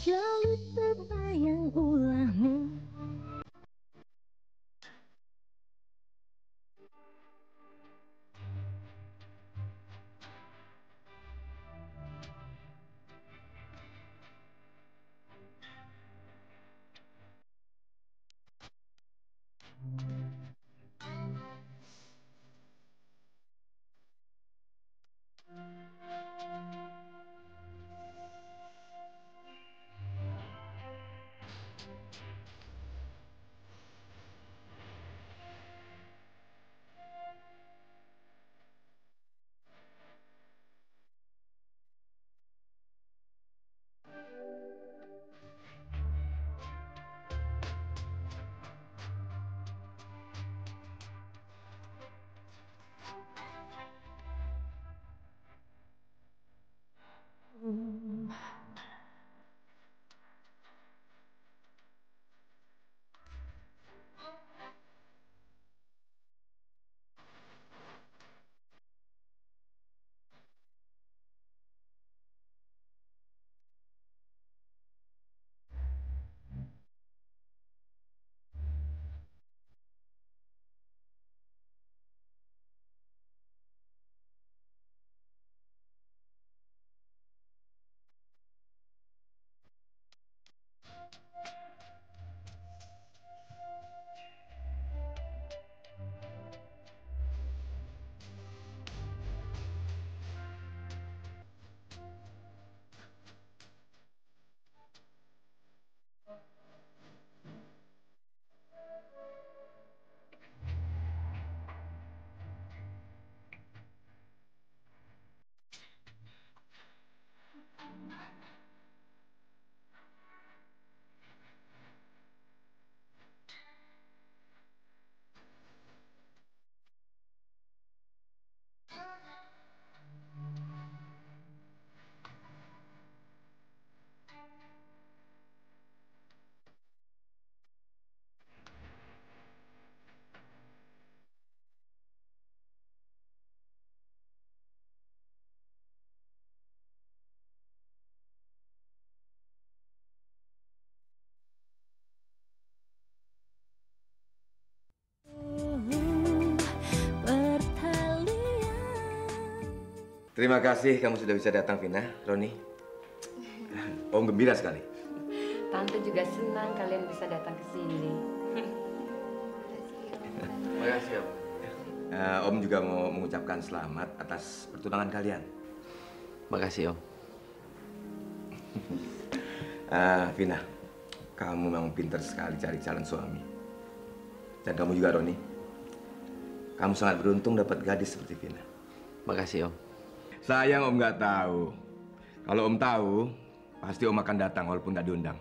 selalu terbayang ulahmu. Terima kasih kamu sudah bisa datang, Vina, Roni. Om gembira sekali. Tante juga senang kalian bisa datang ke sini. Terima kasih, Om. Om juga mau mengucapkan selamat atas pertunangan kalian. Makasih, Om. Vina, kamu memang pintar sekali cari calon suami. Dan kamu juga, Roni. Kamu sangat beruntung dapat gadis seperti Vina. Makasih, Om. Sayang Om nggak tahu. Kalau Om tahu, pasti Om akan datang walaupun nggak diundang.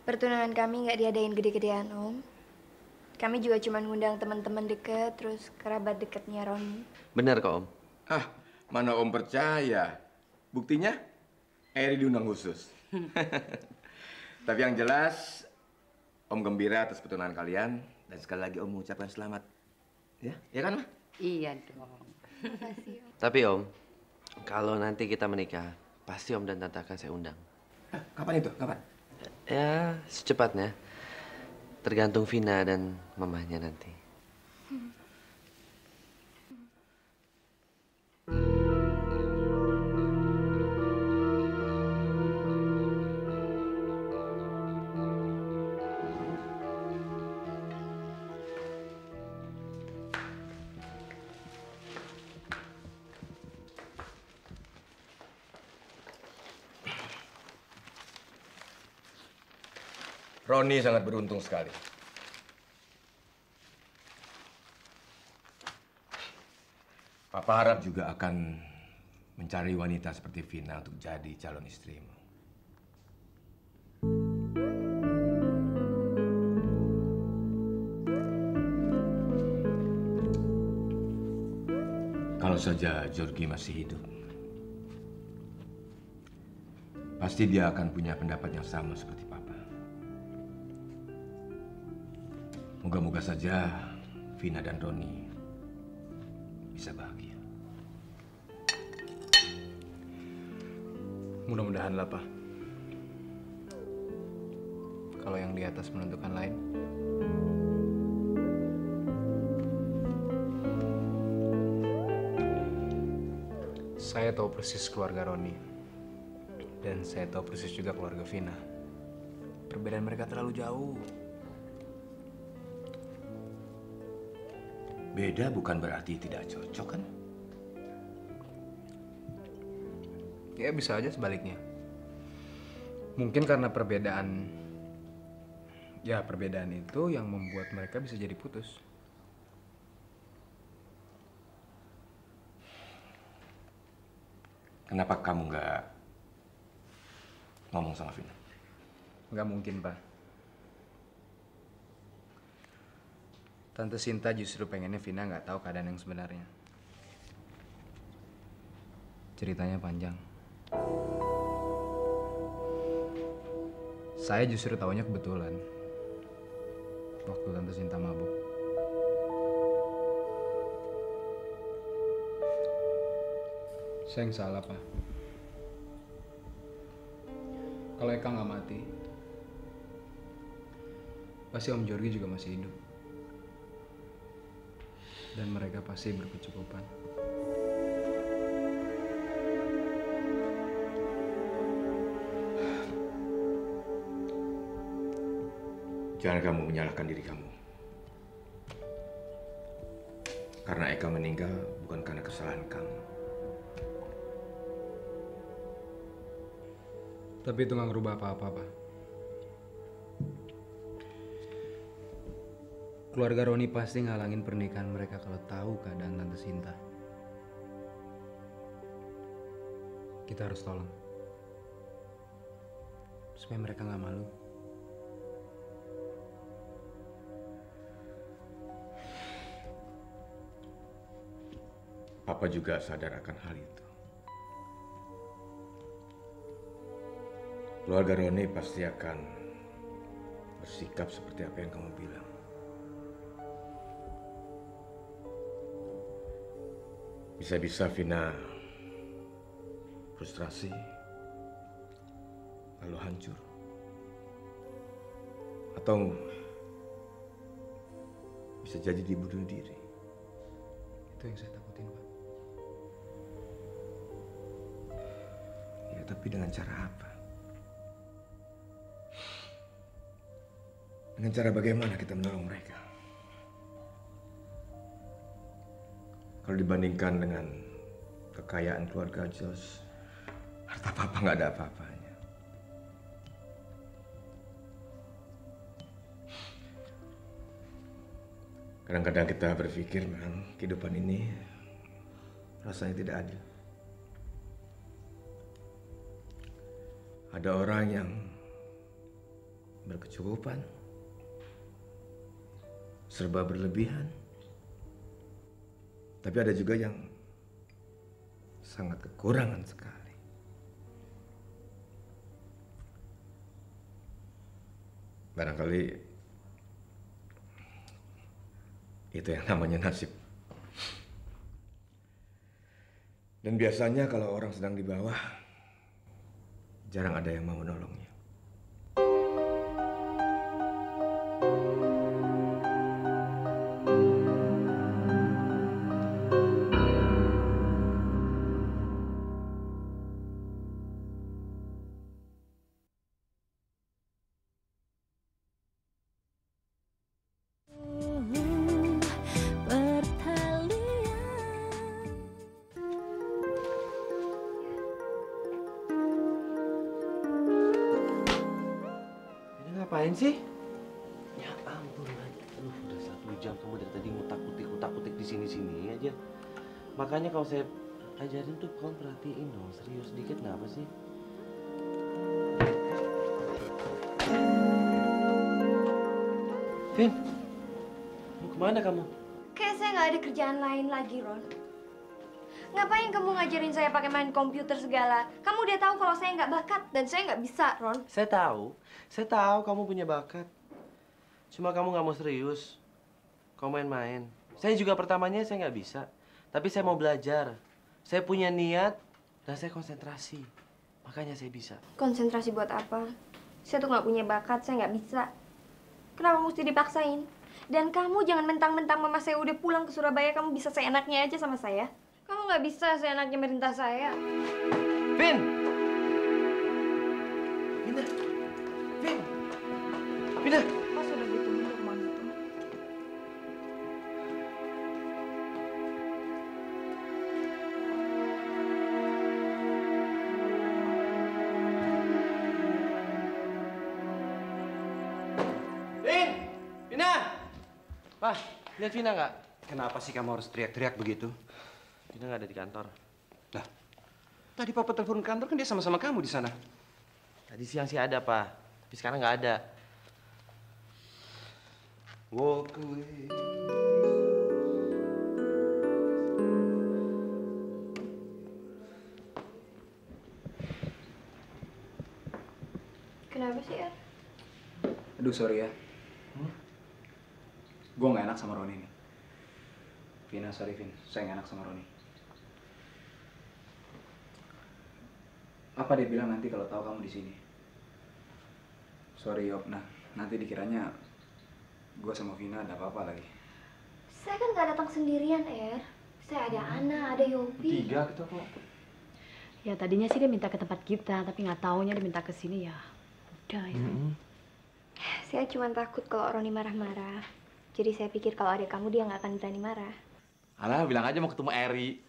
Pertunangan kami nggak diadain gede-gedean, Om. Kami juga cuma ngundang teman-teman deket, terus kerabat deketnya Roni. Benar kok, Om. Mana Om percaya? Buktinya, Eri diundang khusus. Tapi yang jelas, Om gembira atas pertunangan kalian. Dan sekali lagi Om mengucapkan selamat. Ya kan, Ma? Iya dong. Tapi Om, kalau nanti kita menikah, pasti Om dan Tante akan saya undang. Kapan itu? Kapan? Ya, secepatnya. Tergantung Vina dan mamahnya nanti. Roni sangat beruntung sekali. Papa harap juga akan mencari wanita seperti Vina untuk jadi calon istrimu. Kalau saja Jorgi masih hidup, pasti dia akan punya pendapat yang sama seperti Papa. Moga-moga saja Vina dan Roni bisa bahagia. Mudah-mudahan lah, Pak. kalau yang di atas menentukan lain? Saya tahu persis keluarga Roni. Dan saya tahu persis juga keluarga Vina. Perbedaan mereka terlalu jauh. Beda bukan berarti tidak cocok kan? Ya bisa aja sebaliknya. Mungkin karena perbedaan itu yang membuat mereka bisa jadi putus. Kenapa kamu nggak ngomong sama Vina? Nggak mungkin, Pak. Tante Sinta justru pengennya Vina nggak tahu keadaan yang sebenarnya. Ceritanya panjang. Saya justru taunya kebetulan. Waktu Tante Sinta mabuk. Saya yang salah, Pak. Kalau Eka nggak mati, pasti Om Jorgi juga masih hidup. Dan mereka pasti berkecukupan. Jangan kamu menyalahkan diri kamu. Karena Eka meninggal bukan karena kesalahan kamu. Tapi itu nggak ngerubah apa-apa, Pak. Keluarga Roni pasti ngalangin pernikahan mereka kalau tahu keadaan Tante Sinta. Kita harus tolong. Supaya mereka nggak malu. Papa juga sadar akan hal itu. Keluarga Roni pasti akan bersikap seperti apa yang kamu bilang. Bisa-bisa Vina frustrasi, lalu hancur. Atau bisa jadi dibunuh diri. Itu yang saya takutin, Pak. Ya, tapi dengan cara apa? Dengan cara bagaimana kita menolong mereka? Kalau dibandingkan dengan kekayaan keluarga Jos, harta papa nggak ada apa-apanya. Kadang-kadang kita berpikir memang kehidupan ini rasanya tidak adil. Ada orang yang berkecukupan, serba berlebihan. Tapi ada juga yang sangat kekurangan sekali. Barangkali itu yang namanya nasib. Dan biasanya kalau orang sedang di bawah, jarang ada yang mau menolongnya. Ngapain sih? Ya ampun, Man. Udah 1 jam kamu dari tadi ngutak-kutik di sini-sini aja. Makanya kalau saya ajarin tuh kamu perhatiin dong, serius dikit kenapa sih? Vin, mau kemana kamu? Kayak saya nggak ada kerjaan lain lagi, Ron. Ngapain kamu ngajarin saya pakai main komputer segala? Kamu udah tahu kalau saya nggak bakat dan saya nggak bisa, Ron. Saya tahu kamu punya bakat. Cuma kamu nggak mau serius. Kamu main-main. Saya juga pertamanya saya nggak bisa. Tapi saya mau belajar. Saya punya niat dan saya konsentrasi. Makanya saya bisa. Konsentrasi buat apa? Saya tuh nggak punya bakat, saya nggak bisa. Kenapa mesti dipaksain? Dan kamu jangan mentang-mentang mama saya udah pulang ke Surabaya, kamu bisa seenaknya aja sama saya. Kamu nggak bisa seenaknya merintah saya. Vin! Vina! Vin! Vina! Pas udah ditunggu rumah itu. Vin! Vina! Wah, lihat Vina nggak? Kenapa sih kamu harus teriak-teriak begitu? Vina nggak ada di kantor. Lah, tadi Papa telepon kantor kan dia sama-sama kamu di sana. Tadi siang sih ada, Pak. Tapi sekarang nggak ada. Walk away. Kenapa sih, Er? Aduh, sorry ya. Gue nggak enak sama Roni nih. Vina, sorry Vin. Saya nggak enak sama Roni. Apa dia bilang nanti kalau tahu kamu di sini? Sorry, Yop. Nah, nanti dikiranya gue sama Vina ada apa-apa lagi. Saya kan nggak datang sendirian, Er. Saya ada Ana, ada Yopi. Tiga kita kok. Ya tadinya sih dia minta ke tempat kita, tapi nggak taunya dia minta ke sini ya. Udah ya. Saya cuma takut kalau Roni marah-marah. Jadi saya pikir kalau ada kamu dia nggak akan berani marah. Alah, bilang aja mau ketemu Eri.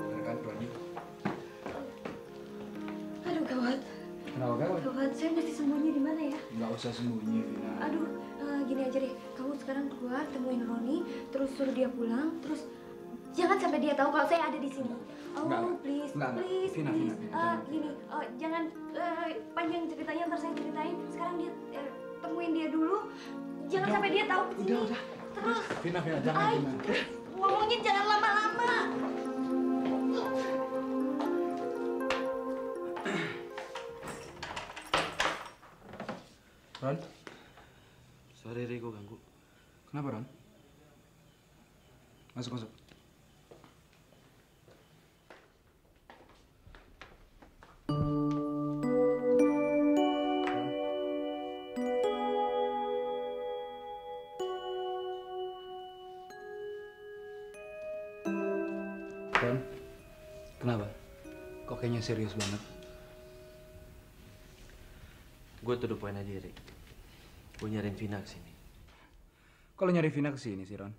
Bener kan, Roni? Aduh, gawat. Kenapa gawat? Gawat, saya mesti sembunyi di mana ya? Nggak usah sembunyi, Vina. Aduh, gini aja deh. Kamu sekarang keluar, temuin Roni, terus suruh dia pulang, terus jangan sampai dia tahu kalau saya ada di sini. Oh, Enggak, please, enggak. please, Vina, please. Vina, jangan. Gini, jangan panjang ceritanya, ntar saya ceritain. Sekarang dia temuin dia dulu. Jangan sampai dia tahu ke sini. Terus, Vina, jangan, ay, Vina. ngomongnya jangan lama-lama. Ron, Sorry, Ri, gue ganggu. kenapa Ron? Masuk. Ron, kenapa? Kok kayaknya serius banget? Gue to the point aja, Ri. Gue nyariin Vina kesini. Kalau nyari Vina kesini sih, Ron?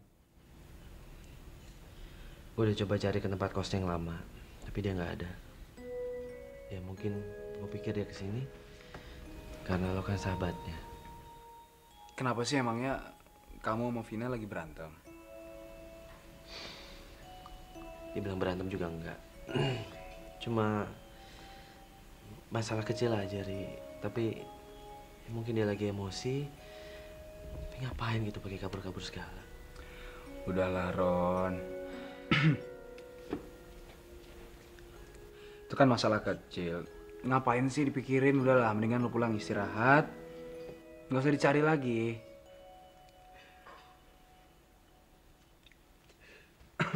Gue udah coba cari ke tempat kosnya yang lama, tapi dia nggak ada. Ya mungkin gue pikir dia kesini karena lo kan sahabatnya. Kenapa sih emangnya kamu sama Vina lagi berantem? Dia bilang berantem juga enggak. Cuma masalah kecil aja, Ri. Tapi ya mungkin dia lagi emosi. Tapi ngapain gitu pakai kabur-kabur segala? Udahlah, Ron. Itu kan masalah kecil. Ngapain sih dipikirin? Udahlah, mendingan lu pulang istirahat. Nggak usah dicari lagi.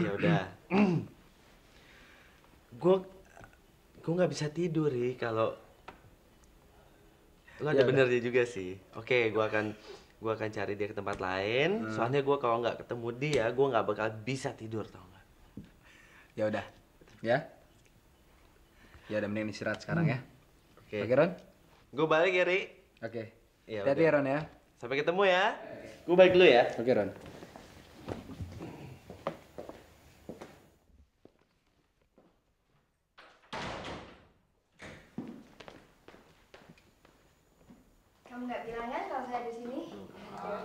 Ya udah. Gue nggak bisa tidur, Ri, kalau lo ada benernya juga sih. Oke, gue akan cari dia ke tempat lain. Soalnya gue kalau nggak ketemu dia, gue nggak bakal bisa tidur, tau nggak? Ya udah, ya. Ya udah, mending istirahat sekarang ya. Oke. Oke, Ron? Gue balik ya, Ri. Oke. Ya Hati-hati udah. ya, Ron ya. Sampai ketemu ya. Gue balik dulu ya. Oke, Ron. Kamu nggak bilang kan kalau saya di sini?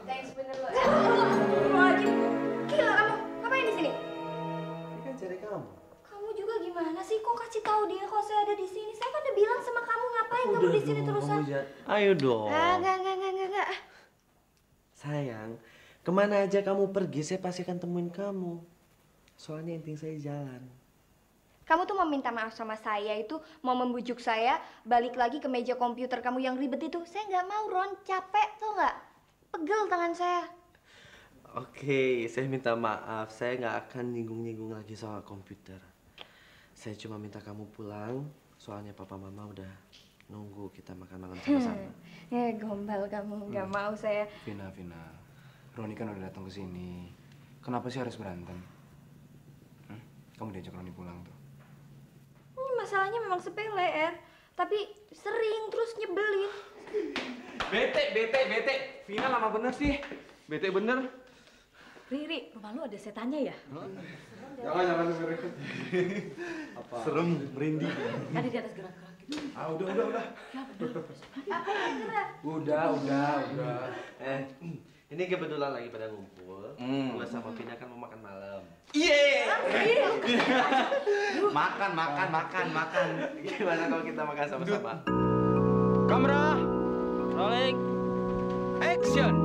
Thanks bener lo. Astagfirullahaladzim. Gila kamu, ngapain di sini? Ini kan cari kamu. Kamu juga gimana sih? Kok kasih tahu dia kalau saya ada di sini? Saya kan udah bilang sama kamu ngapain kamu di sini terusan? Ayo dong. Enggak. Sayang, kemana aja kamu pergi, saya pasti akan temuin kamu. Soalnya intinya saya jalan. Kamu tuh mau minta maaf sama saya itu, mau membujuk saya balik lagi ke meja komputer kamu yang ribet itu. Saya nggak mau, Ron. Capek tuh nggak? Pegel tangan saya. Oke, saya minta maaf. Saya nggak akan nyinggung-nyinggung lagi soal komputer. Saya cuma minta kamu pulang, soalnya papa mama udah nunggu kita makan-makan sama-sama. Ya, gombal kamu. Nggak mau saya. Vina, Roni kan udah datang ke sini. Kenapa sih harus berantem? Kamu diajak Roni pulang tuh. Ini masalahnya memang sepele, tapi sering terus nyebelin. Bete. Vina lama bener sih. Bete bener. Riri, rumah lu ada setannya ya? Jangan dengerin. Apa? Serem, merinding. Tadi di atas gerak-gerak gitu. Udah. Udah. Ini kebetulan lagi pada ngumpul. Gua sama Vina kan mau makan malam. Makan. Gimana kalau kita makan sama-sama? Kamera. Rolling. Action.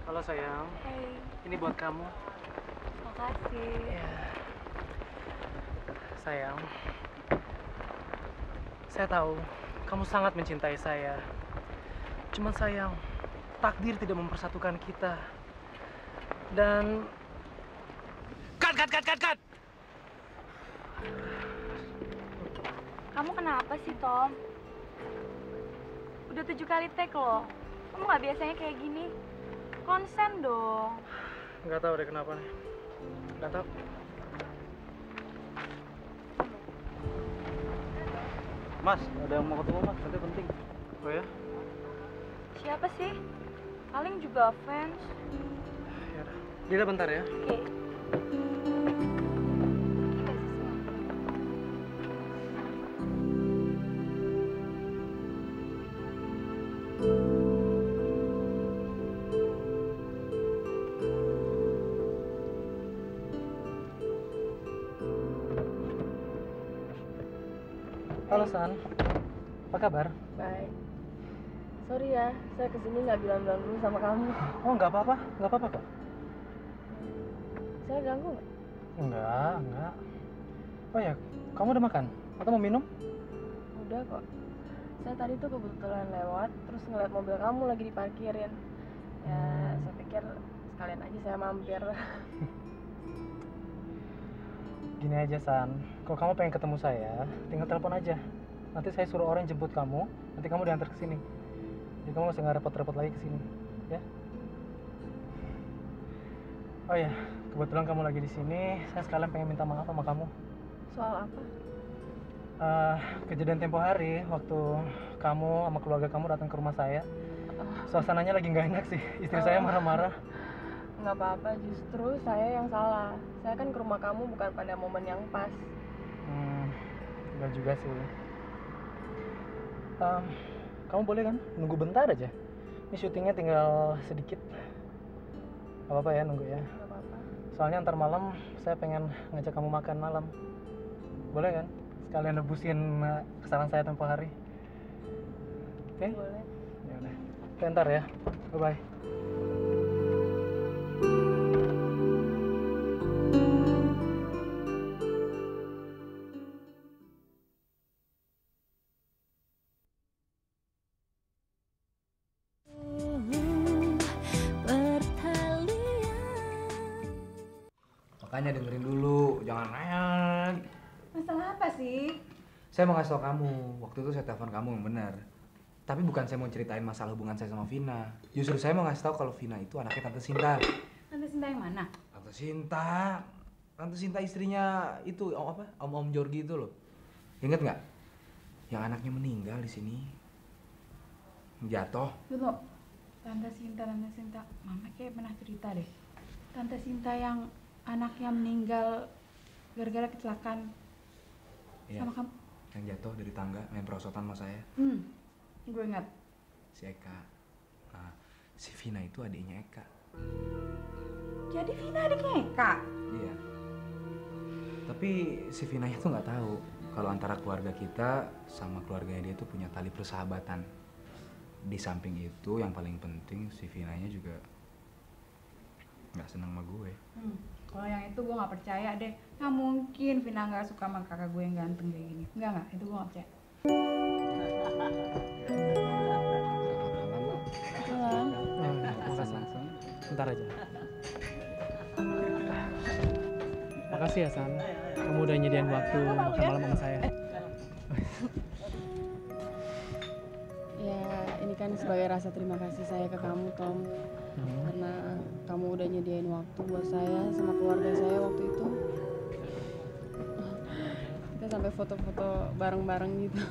Halo sayang, Hey, ini buat kamu. makasih. Sayang, saya tahu kamu sangat mencintai saya. Cuman sayang, takdir tidak mempersatukan kita. Dan cut. Kamu kenapa sih, Tom? Udah 7 kali take loh. Kamu nggak biasanya kayak gini. Konsen dong. nggak tahu deh kenapa nih. Nggak tahu. Mas, ada yang mau ketemu mas, nanti penting. Oh ya? Siapa sih? Paling juga fans. Ya udah. Dila bentar ya. Oke. Halo San, apa kabar? Baik. Sorry ya, saya kesini nggak bilang-bilang dulu sama kamu. Oh nggak apa-apa kok. Saya ganggu nggak? Enggak. Oh ya, kamu udah makan? Atau mau minum? Udah kok. Saya tadi tuh kebetulan lewat, terus ngeliat mobil kamu lagi diparkirin. Ya, saya pikir sekalian aja saya mampir. Gini aja San, kalau kamu pengen ketemu saya, tinggal telepon aja. Nanti saya suruh orang jemput kamu, nanti kamu diantar ke sini. Jadi kamu nggak usah repot-repot lagi ke sini, ya? Oh ya, kebetulan kamu lagi di sini, saya sekalian pengen minta maaf sama kamu. Soal apa? Kejadian tempo hari, waktu kamu sama keluarga kamu datang ke rumah saya, suasananya lagi nggak enak sih. Istri saya marah-marah. Nggak apa-apa, justru saya yang salah. Saya kan ke rumah kamu bukan pada momen yang pas. Enggak juga sih. Kamu boleh kan nunggu bentar aja. Ini syutingnya tinggal sedikit. Gak apa-apa ya nunggu ya. Nggak apa-apa. Soalnya ntar malam saya pengen ngajak kamu makan malam. Boleh kan? Sekalian nebusin kesalahan saya tempo hari. Oke? Boleh. Ya udah. Oke, ntar ya. Bye-bye. Makanya dengerin dulu, jangan reyel. Masalah apa sih? Saya mau ngasih tau kamu, waktu itu saya telepon kamu yang benar. Tapi bukan saya mau ceritain masalah hubungan saya sama Vina. Justru saya mau ngasih tau kalau Vina itu anaknya Tante Sinta. Tante Sinta yang mana? Tante Sinta istrinya itu Om Jorgi itu loh. Ingat nggak? Yang anaknya meninggal di sini. Jatuh. Dulu, Tante Sinta. Mama kayak pernah cerita deh. Tante Sinta yang anaknya meninggal gara-gara kecelakaan Iya, sama kamu. yang jatuh dari tangga main perosotan sama saya. Gue ingat. Si Eka. Nah, si Vina itu adiknya Eka. Jadi Vina adiknya Eka? Iya. Tapi si Vina itu nggak tahu kalau antara keluarga kita sama keluarganya dia tuh punya tali persahabatan. di samping itu yang paling penting si Vinanya juga nggak senang sama gue. Kalau yang itu gue nggak percaya deh. Nggak mungkin Vina nggak suka sama kakak gue yang ganteng kayak gini. Nggak, itu gue nggak percaya. Makasih. Bentar aja. Makasih ya San, kamu udah nyediain waktu makan malam sama saya. Ya, ini kan sebagai rasa terima kasih saya ke kamu, Tom. Karena kamu udah nyediain waktu buat saya sama keluarga saya waktu itu. Kita sampai foto-foto bareng-bareng gitu.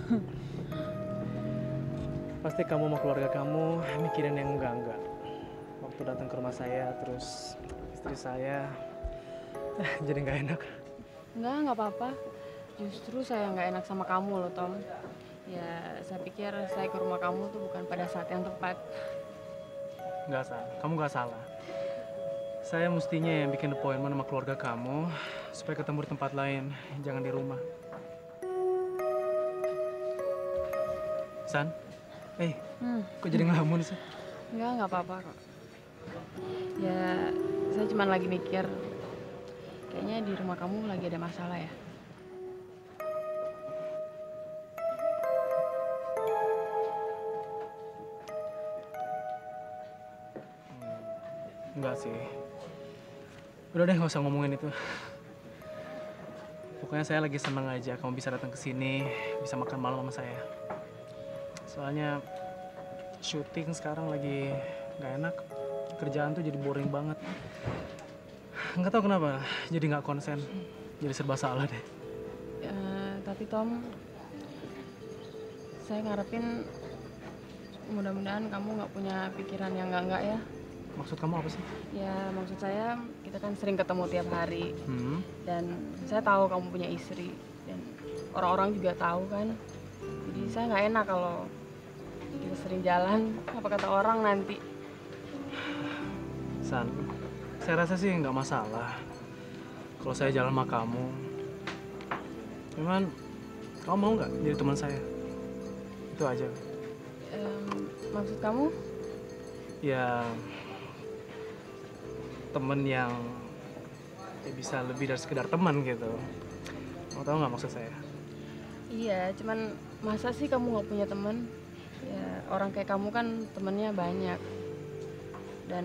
Pasti kamu sama keluarga kamu mikirin yang enggak. Waktu datang ke rumah saya, terus istri saya jadi nggak enak. Nggak apa-apa. Justru saya nggak enak sama kamu loh, Tom. Ya, saya pikir saya ke rumah kamu tuh bukan pada saat yang tepat. Nggak salah, kamu nggak salah. Saya mestinya yang bikin appointment sama keluarga kamu supaya ketemu di tempat lain, jangan di rumah. San, kok jadi ngelamun sih? Nggak apa-apa kok. Ya, saya cuma lagi mikir, kayaknya di rumah kamu lagi ada masalah ya. Enggak sih. Udah deh, nggak usah ngomongin itu. Pokoknya saya lagi seneng aja kamu bisa datang ke sini, bisa makan malam sama saya. Soalnya syuting sekarang lagi nggak enak. Kerjaan tuh jadi boring banget. Nggak tahu kenapa, jadi nggak konsen. Jadi serba salah deh. Tapi Tom, saya ngarepin mudah-mudahan kamu nggak punya pikiran yang enggak ya. Maksud kamu apa sih? Ya, maksud saya kita kan sering ketemu tiap hari. Dan saya tahu kamu punya istri. Dan orang-orang juga tahu kan. Jadi saya nggak enak kalau kita sering jalan. Apa kata orang nanti? San, saya rasa sih nggak masalah kalau saya jalan sama kamu. Cuman, kamu mau nggak jadi teman saya? Itu aja. Maksud kamu? Ya, temen yang ya bisa lebih dari sekedar teman gitu. Mau tahu nggak maksud saya? Iya, cuman masa sih kamu nggak punya teman? Ya, orang kayak kamu kan temennya banyak. Dan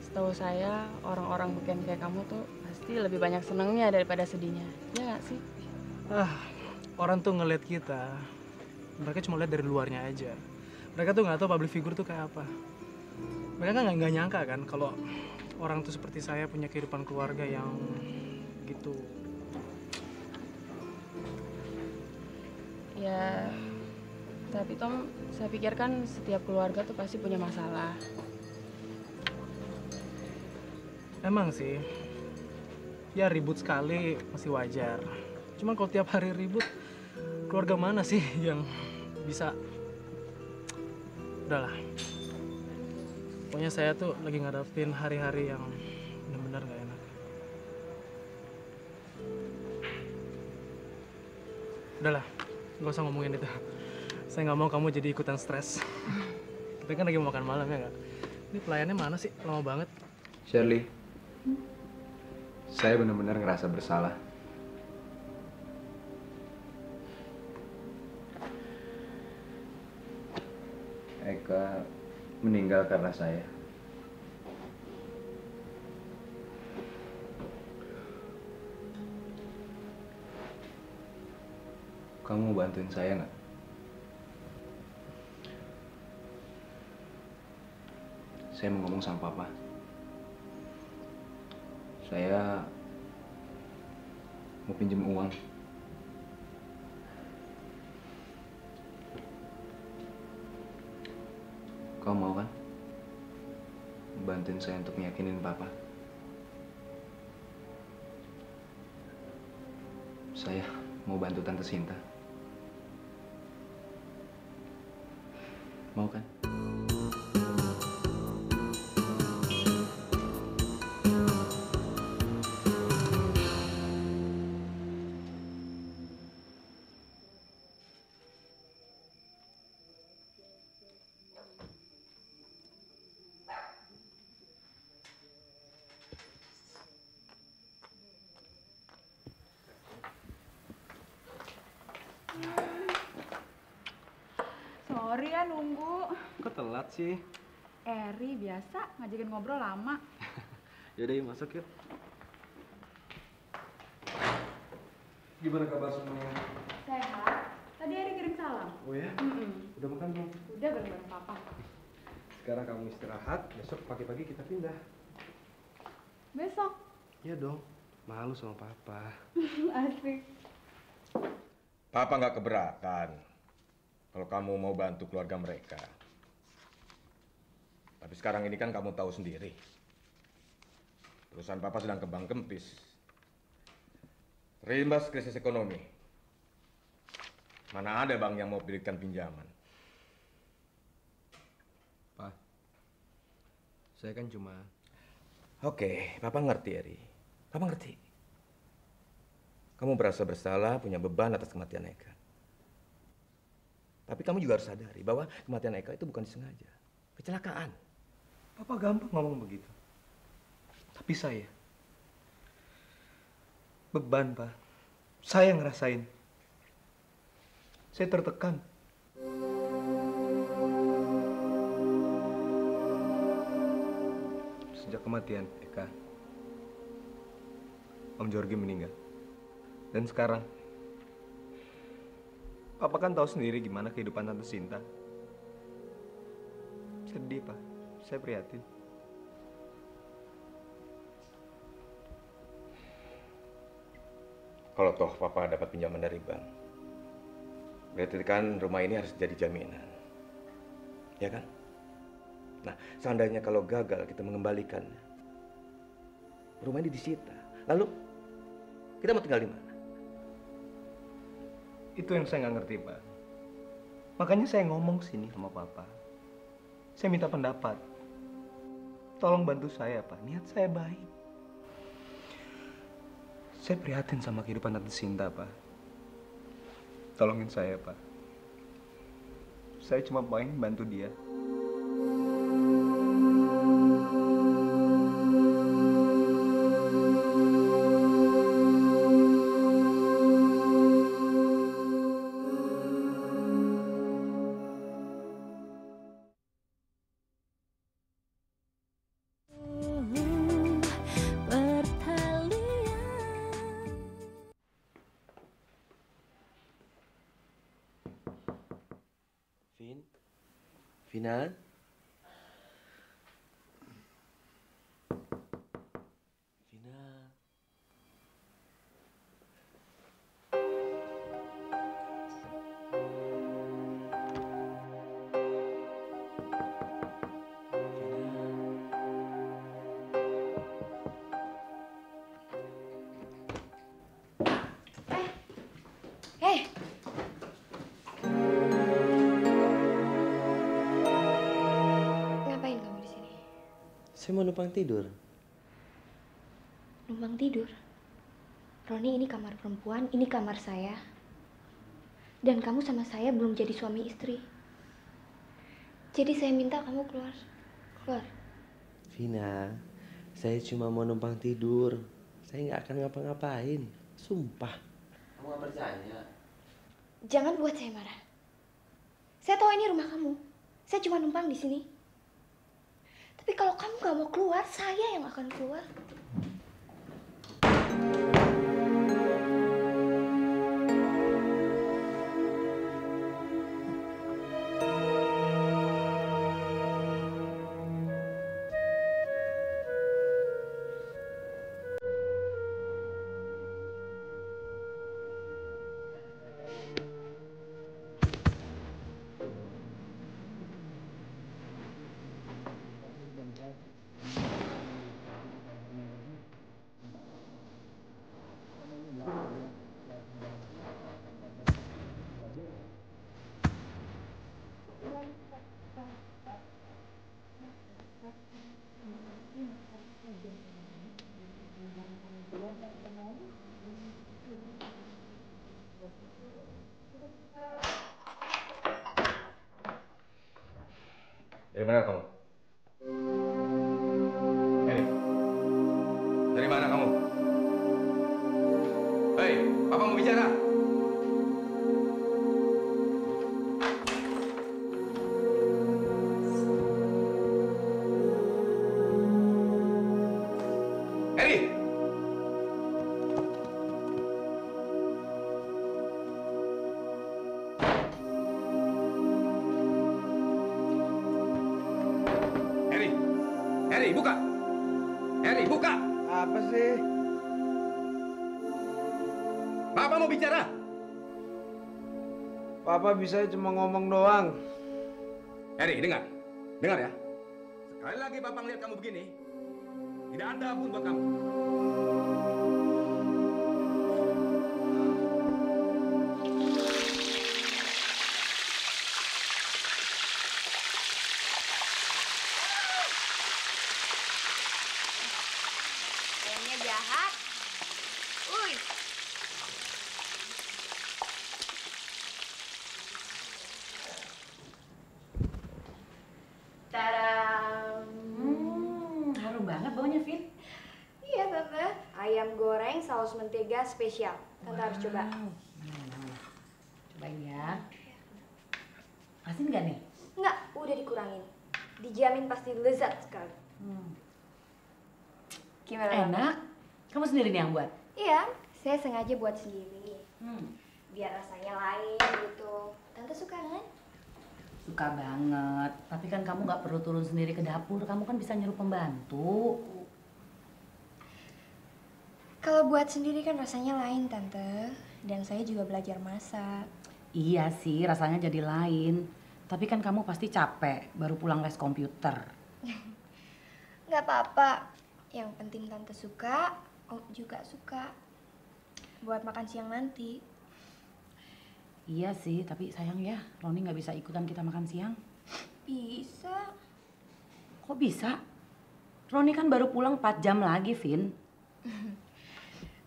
setahu saya, orang-orang bukan kayak kamu tuh pasti lebih banyak senengnya daripada sedihnya. Ya nggak sih? Orang tuh ngeliat kita, mereka cuma lihat dari luarnya aja. Mereka tuh nggak tahu public figure tuh kayak apa. Mereka kan nggak nyangka kan kalau orang tuh seperti saya punya kehidupan keluarga yang gitu. Ya, tapi Tom, saya pikir kan setiap keluarga tuh pasti punya masalah. Emang sih, ya ribut sekali masih wajar. Cuman kalau tiap hari ribut, keluarga mana sih yang bisa? Udahlah. Pokoknya saya tuh lagi ngadapin hari-hari yang benar-benar gak enak. Udahlah, gak usah ngomongin itu. Saya nggak mau kamu jadi ikutan stres. Kita kan lagi mau makan malam ya nggak? Ini pelayannya mana sih? Lama banget. Shirley, saya benar-benar ngerasa bersalah. Eka meninggal karena saya. Kamu mau bantuin saya nggak? Saya mau ngomong sama Papa. Saya mau pinjam uang. Kau mau kan? Bantuin saya untuk meyakinin Papa. Saya mau bantu Tante Sinta. Mau kan? tunggu. Kok telat sih? Eri biasa ngajakin ngobrol lama. Yaudah yuk masuk yuk. Gimana kabar semuanya? Sehat. Tadi Eri kirim salam. Oh ya? Udah makan belum? Udah bareng-bareng papa. Sekarang kamu istirahat, besok pagi-pagi kita pindah. Besok. Iya dong, malu sama papa. Asik. Papa nggak keberatan kalau kamu mau bantu keluarga mereka. Tapi sekarang ini kan kamu tahu sendiri. Perusahaan Papa sedang kembang kempis. Terimbas krisis ekonomi. Mana ada bank yang mau berikan pinjaman? Pak, saya kan cuma... Oke, Papa ngerti, Eri. Papa ngerti. Kamu merasa bersalah, punya beban atas kematian Eka. Tapi kamu juga harus sadari bahwa kematian Eka itu bukan disengaja. Kecelakaan. Papa gampang ngomong begitu. Tapi saya... beban, Pak. Saya ngerasain. Saya tertekan. Sejak kematian Eka, Om Jorgi meninggal. Dan sekarang, Papa kan tahu sendiri gimana kehidupan Tante Sinta. Sedih, Pak. Saya prihatin. Kalau toh Papa dapat pinjaman dari bank, berarti kan rumah ini harus jadi jaminan. Ya kan? Nah, seandainya kalau gagal kita mengembalikannya, rumah ini disita. Lalu, kita mau tinggal di mana? Itu yang saya nggak ngerti, Pak. Makanya saya ngomong sini sama Papa. Saya minta pendapat. Tolong bantu saya, Pak. Niat saya baik. Saya prihatin sama kehidupan Tante Sinta, Pak. Tolongin saya, Pak. Saya cuma pengen bantu dia. Vina? Vina? Hei! Ngapain kamu di sini? Saya mau numpang tidur. Numpang tidur? Roni, ini kamar perempuan, ini kamar saya. Dan kamu sama saya belum jadi suami istri. Jadi saya minta kamu keluar. Keluar. Vina, saya cuma mau numpang tidur. Saya nggak akan ngapa-ngapain. Sumpah. Kamu nggak percaya? Jangan buat saya marah. Saya tahu ini rumah kamu. Saya cuma numpang di sini. Tapi kalau kamu nggak mau keluar, saya yang akan keluar. Dari mana kamu? Hei, dari mana kamu? Hei, Papa mau bicara. Eri, buka! Apa sih? Papa mau bicara. Papa bisa cuma ngomong doang. Eri, dengar. Dengar ya. Sekali lagi Papa ngeliat kamu begini, tidak ada ampun buat kamu. Kayaknya jahat. Uy. Tadam. Harum banget baunya, Vin. Iya, Tante. Ayam goreng saus mentega spesial. Tante harus coba. Cobain ya. Asin nggak nih? Enggak, udah dikurangin. Dijamin pasti lezat sekali. Gimana? Enak. Kamu sendiri nih yang buat? Iya, saya sengaja buat sendiri. Biar rasanya lain gitu. Tante suka kan? Suka banget. Tapi kan kamu nggak perlu turun sendiri ke dapur. Kamu kan bisa nyuruh pembantu. Kalau buat sendiri kan rasanya lain, Tante. Dan saya juga belajar masak. Iya sih, rasanya jadi lain. Tapi kan kamu pasti capek, baru pulang les komputer. Nggak apa-apa. Yang penting Tante suka, Om juga suka. Buat makan siang nanti. Iya sih, tapi sayang ya, Roni nggak bisa ikutan kita makan siang. Bisa. Kok bisa? Roni kan baru pulang 4 jam lagi, Vin.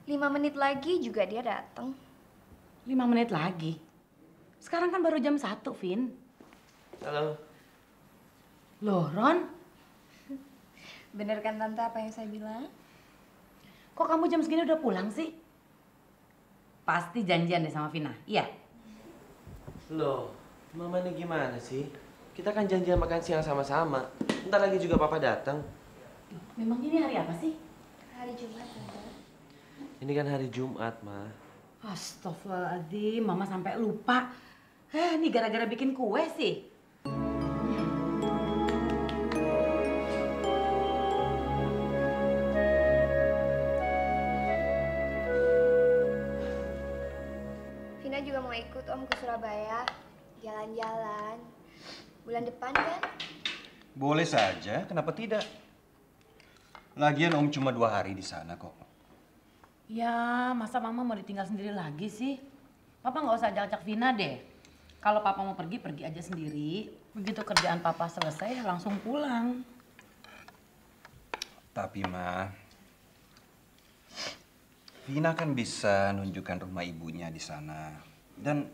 5 menit lagi juga dia datang. 5 menit lagi? Sekarang kan baru jam 1, Vin. Halo. Loh, Ron? Bener kan Tante apa yang saya bilang? Kok kamu jam segini udah pulang sih? Pasti janjian deh sama Vina, iya? Loh, Mama ini gimana sih? Kita kan janjian makan siang sama-sama. Ntar lagi juga Papa datang. Memang ini hari apa sih? Hari Jumat, Tante. Ini kan hari Jumat, Ma. Astagfirullahaladzim, Mama sampai lupa. Ini gara-gara bikin kue sih. Vina juga mau ikut Om ke Surabaya. Jalan-jalan. Bulan depan kan? Boleh saja, kenapa tidak? Lagian Om cuma 2 hari di sana kok. Ya, masa Mama mau ditinggal sendiri lagi sih? Papa nggak usah ajak-ajak Vina deh. Kalau Papa mau pergi, pergi aja sendiri. Begitu kerjaan Papa selesai, langsung pulang. Tapi Ma, Vina kan bisa nunjukkan rumah ibunya di sana. Dan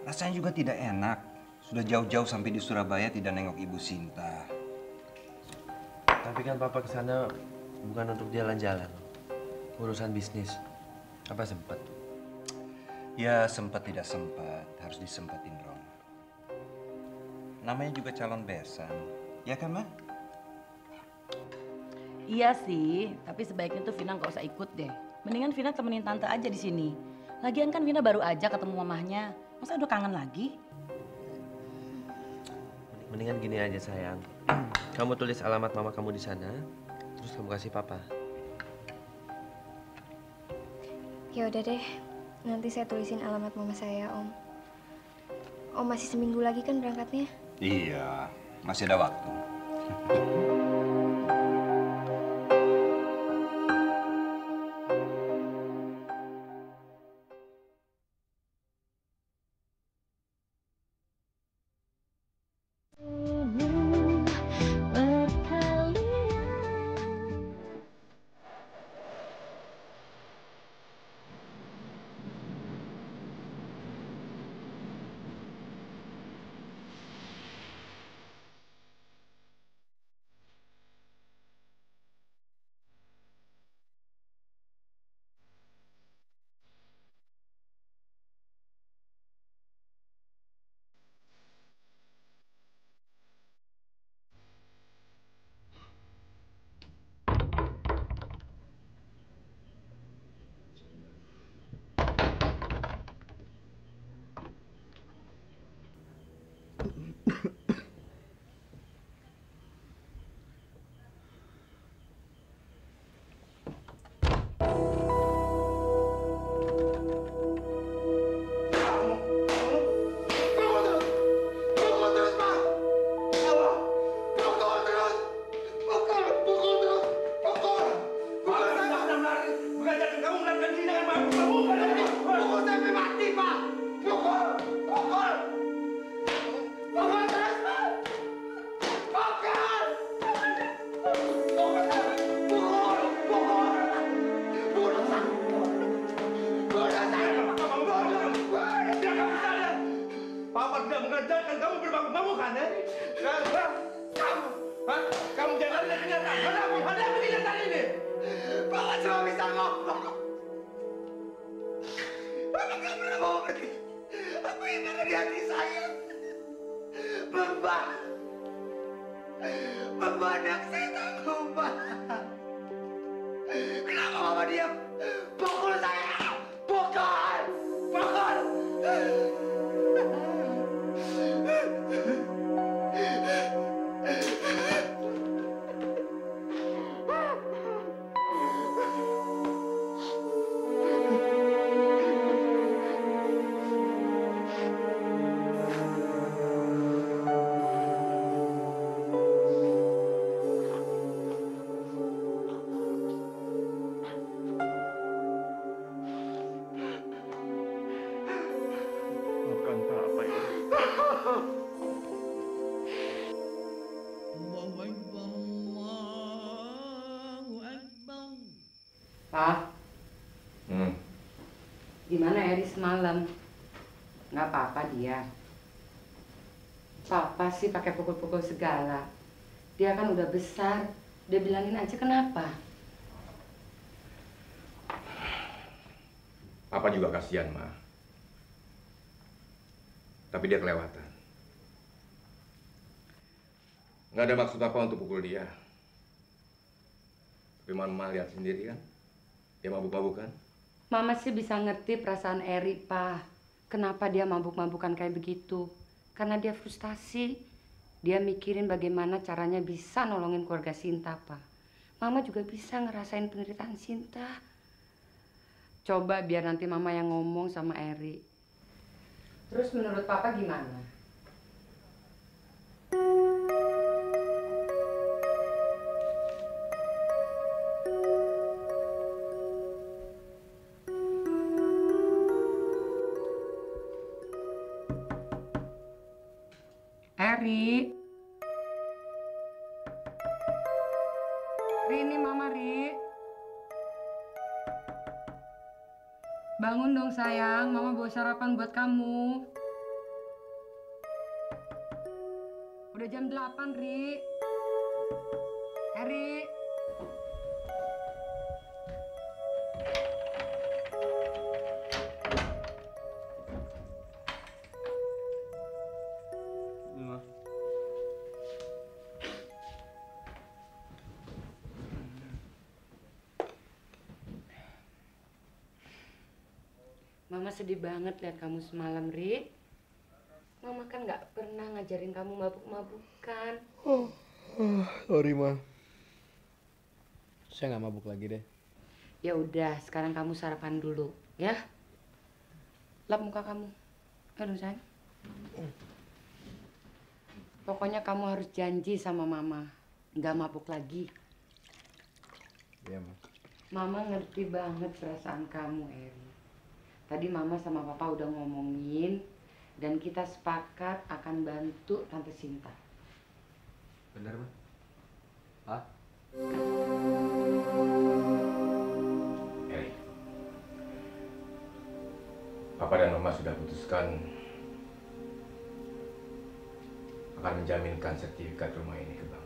rasanya juga tidak enak. Sudah jauh-jauh sampai di Surabaya tidak nengok Ibu Sinta. Tapi kan Papa kesana bukan untuk jalan-jalan. Urusan bisnis. Apa sempat? Ya sempat tidak sempat, harus disempetin Ron. Namanya juga calon besan, ya kan Ma? Iya sih, tapi sebaiknya tuh Vina nggak usah ikut deh. Mendingan Vina temenin Tante aja di sini. Lagian kan Vina baru aja ketemu mamahnya. Masa udah kangen lagi? Mendingan gini aja sayang. Kamu tulis alamat mama kamu di sana, terus kamu kasih Papa. Ya udah deh. Nanti saya tulisin alamat mama saya, Om. Om masih seminggu lagi kan berangkatnya? Iya, masih ada waktu. diam. Pukul saya. Pukul. Pukul. Maafkan Papa ya. Pak, Hmm. gimana Eri semalam? Nggak apa-apa dia. Papa sih pakai pukul-pukul segala. Dia kan udah besar. Dia bilangin aja kenapa. Papa juga kasihan, Ma. Tapi dia kelewatan. Nggak ada maksud Papa untuk pukul dia. Tapi Mama lihat sendiri kan. Dia mabuk-mabukan. Mama sih bisa ngerti perasaan Eri, Pak. Kenapa dia mabuk-mabukan kayak begitu? Karena dia frustasi. Dia mikirin bagaimana caranya bisa nolongin keluarga Sinta, Pak. Mama juga bisa ngerasain penderitaan Sinta. Coba biar nanti Mama yang ngomong sama Eri. Terus menurut Papa gimana? Eri. Ri, ini Mama, Ri. Bangun dong sayang, Mama bawa sarapan buat kamu. Udah jam 8, Ri. Eri. Mama sedih banget lihat kamu semalam, Ri. Mama kan nggak pernah ngajarin kamu mabuk-mabukan. Sorry, Ma. Saya nggak mabuk lagi deh. Ya udah, sekarang kamu sarapan dulu, ya. Lap muka kamu. Aduh, sayang. Pokoknya kamu harus janji sama Mama, nggak mabuk lagi. Iya, Ma. Mama ngerti banget perasaan kamu, Eri. Tadi Mama sama Papa udah ngomongin dan kita sepakat akan bantu Tante Sinta. Bener, Ma? Ah? Eri. Papa dan Mama sudah putuskan akan menjaminkan sertifikat rumah ini ke Bank.